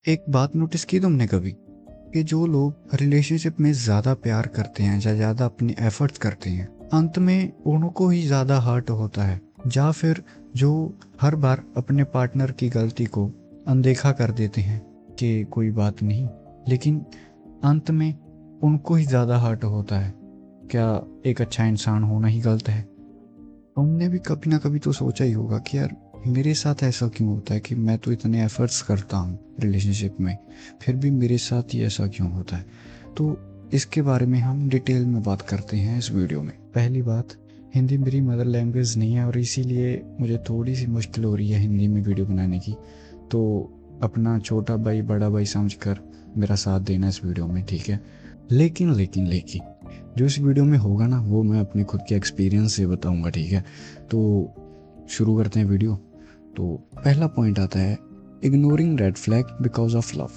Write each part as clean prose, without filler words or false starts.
एक बात नोटिस की तुमने कभी कि जो लोग रिलेशनशिप में ज़्यादा प्यार करते हैं या ज़्यादा अपने एफर्ट्स करते हैं, अंत में उनको ही ज़्यादा हर्ट होता है। या फिर जो हर बार अपने पार्टनर की गलती को अनदेखा कर देते हैं कि कोई बात नहीं, लेकिन अंत में उनको ही ज़्यादा हर्ट होता है। क्या एक अच्छा इंसान होना ही गलत है? तुमने भी कभी ना कभी तो सोचा ही होगा कि यार मेरे साथ ऐसा क्यों होता है कि मैं तो इतने एफर्ट्स करता हूँ रिलेशनशिप में, फिर भी मेरे साथ ही ऐसा क्यों होता है। तो इसके बारे में हम डिटेल में बात करते हैं इस वीडियो में। पहली बात, हिंदी मेरी मदर लैंग्वेज नहीं है और इसीलिए मुझे थोड़ी सी मुश्किल हो रही है हिंदी में वीडियो बनाने की। तो अपना छोटा भाई बड़ा भाई समझकर मेरा साथ देना इस वीडियो में, ठीक है। लेकिन जो इस वीडियो में होगा ना, वो मैं अपने खुद के एक्सपीरियंस से बताऊंगा, ठीक है। तो शुरू करते हैं वीडियो। तो पहला पॉइंट आता है ignoring red flag because of love.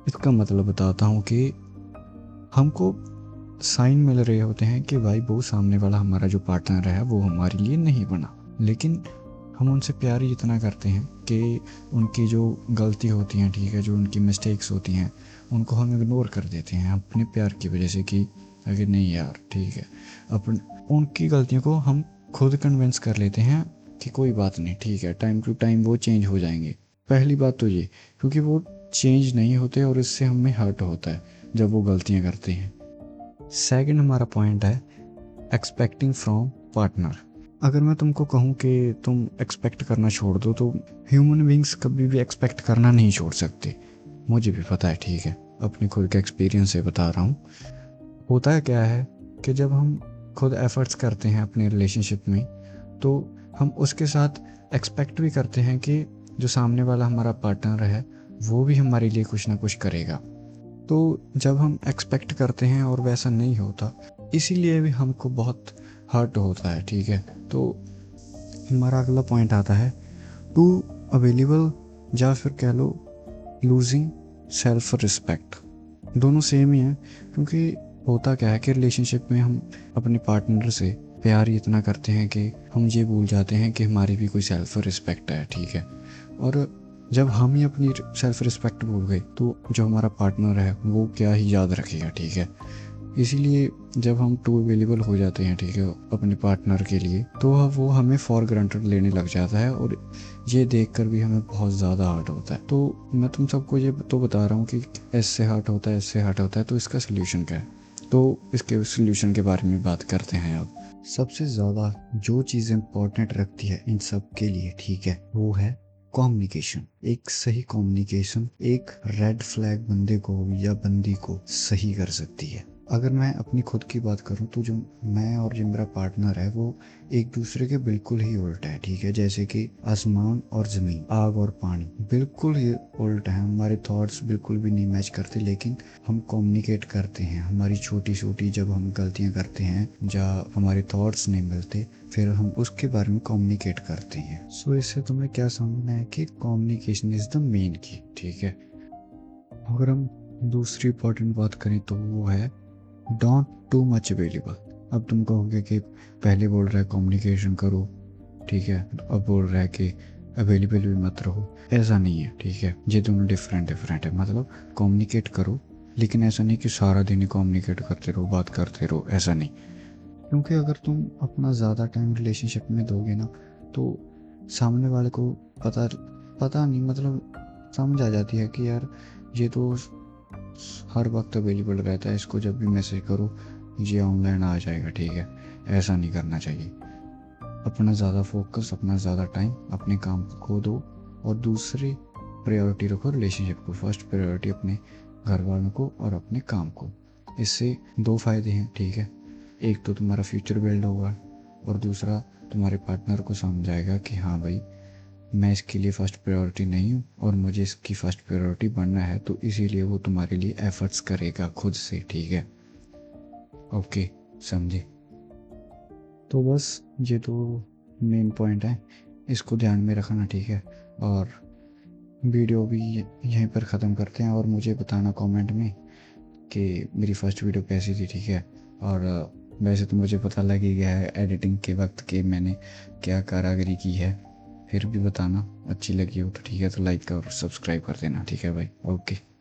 इसका मतलब बताता हूँ कि हमको साइन मिल रहे होते हैं कि भाई वो सामने वाला हमारा जो पार्टनर है वो हमारे लिए नहीं बना, लेकिन हम उनसे प्यार ही इतना करते हैं कि उनकी जो गलती होती हैं, ठीक है, जो उनकी मिस्टेक्स होती हैं, उनको हम इग्नोर कर देते हैं अपने प्यार की वजह से कि अगर नहीं यार ठीक है, अपन उनकी गलतियों को हम खुद कन्विंस कर लेते हैं कि कोई बात नहीं, ठीक है, टाइम टू टाइम वो चेंज हो जाएंगे। पहली बात तो ये, क्योंकि वो चेंज नहीं होते और इससे हमें हर्ट होता है जब वो गलतियाँ करते हैं। सेकंड हमारा पॉइंट है एक्सपेक्टिंग फ्रॉम पार्टनर। अगर मैं तुमको कहूँ कि तुम एक्सपेक्ट करना छोड़ दो, तो ह्यूमन बींग्स कभी भी एक्सपेक्ट करना नहीं छोड़ सकते। मुझे भी पता है, ठीक है, अपने खुद के एक्सपीरियंस से बता रहा हूँ। होता है क्या है कि जब हम खुद एफर्ट्स करते हैं अपने रिलेशनशिप में, तो हम उसके साथ एक्सपेक्ट भी करते हैं कि जो सामने वाला हमारा पार्टनर है वो भी हमारे लिए कुछ ना कुछ करेगा। तो जब हम एक्सपेक्ट करते हैं और वैसा नहीं होता, इसीलिए भी हमको बहुत हर्ट होता है, ठीक है। तो हमारा अगला पॉइंट आता है टू अवेलेबल, या फिर कह लो लूजिंग सेल्फ रिस्पेक्ट। दोनों सेम ही हैं, क्योंकि होता क्या है कि रिलेशनशिप में हम अपने पार्टनर से प्यार ही इतना करते हैं कि हम ये भूल जाते हैं कि हमारी भी कोई सेल्फ रिस्पेक्ट है, ठीक है। और जब हम ही अपनी सेल्फ रिस्पेक्ट भूल गए तो जो हमारा पार्टनर है वो क्या ही याद रखेगा, ठीक है। इसीलिए जब हम टू अवेलेबल हो जाते हैं, ठीक है, अपने पार्टनर के लिए, तो वो हमें फॉर ग्रांटेड लेने लग जाता है और ये देखकर भी हमें बहुत ज़्यादा हर्ट होता है। तो मैं तुम सबको ये तो बता रहा हूँ कि ऐसे हर्ट होता है, ऐसे हर्ट होता है, तो इसका सोल्यूशन क्या है। तो इसके सोल्यूशन के बारे में बात करते हैं अब। सबसे ज़्यादा जो चीज़ इम्पोर्टेंट रखती है इन सब के लिए, ठीक है, वो है कम्युनिकेशन। एक सही कम्युनिकेशन एक रेड फ्लैग बंदे को या बंदी को सही कर सकती है। अगर मैं अपनी खुद की बात करूं तो जो मैं और जो मेरा पार्टनर है वो एक दूसरे के बिल्कुल ही उल्टा है, ठीक है। जैसे कि आसमान और ज़मीन, आग और पानी, बिल्कुल ही उल्टा है। हमारे थॉट्स बिल्कुल भी नहीं मैच करते, लेकिन हम कम्युनिकेट करते हैं। हमारी छोटी छोटी जब हम गलतियां करते हैं या हमारे थॉट्स नहीं मिलते, फिर हम उसके बारे में कम्युनिकेट करते हैं। सो इससे तुम्हें क्या समझना है कि कम्युनिकेशन इज द मेन की, ठीक है। अगर हम दूसरी इंपॉर्टेंट बात करें तो वो है डोंट टू मच अवेलेबल। अब तुम कहोगे कि पहले बोल रहा है कम्युनिकेशन करो, ठीक है, अब बोल रहा है कि अवेलेबल भी मत रहो। ऐसा नहीं है, ठीक है, ये दोनों डिफरेंट डिफरेंट है। मतलब कम्युनिकेट करो, लेकिन ऐसा नहीं कि सारा दिन ही कम्युनिकेट करते रहो, बात करते रहो, ऐसा नहीं। क्योंकि अगर तुम अपना ज़्यादा टाइम रिलेशनशिप में दोगे ना, तो सामने वाले को पता पता नहीं, मतलब समझ आ जाती है कि यार ये तो हर वक्त अवेलेबल रहता है, इसको जब भी मैसेज करो ये ऑनलाइन आ जाएगा, ठीक है। ऐसा नहीं करना चाहिए। अपना ज़्यादा फोकस, अपना ज़्यादा टाइम अपने काम को दो, और दूसरी प्रायोरिटी रखो रिलेशनशिप को, फर्स्ट प्रायोरिटी अपने घर वालों को और अपने काम को। इससे दो फायदे हैं, ठीक है। एक तो तुम्हारा फ्यूचर बिल्ड होगा, और दूसरा तुम्हारे पार्टनर को समझ आएगा कि हाँ भाई मैं इसके लिए फ़र्स्ट प्रायोरिटी नहीं हूँ और मुझे इसकी फ़र्स्ट प्रायोरिटी बनना है, तो इसीलिए वो तुम्हारे लिए एफर्ट्स करेगा खुद से, ठीक है। ओके, समझे। तो बस ये तो मेन पॉइंट है, इसको ध्यान में रखना, ठीक है। और वीडियो भी यहीं पर ख़त्म करते हैं, और मुझे बताना कमेंट में कि मेरी फ़र्स्ट वीडियो कैसी थी, ठीक है। और वैसे तो मुझे पता लग ही गया है एडिटिंग के वक्त कि मैंने क्या कारागरी की है, फिर भी बताना अच्छी लगी हो तो ठीक है, तो लाइक और सब्सक्राइब कर देना, ठीक है भाई, ओके।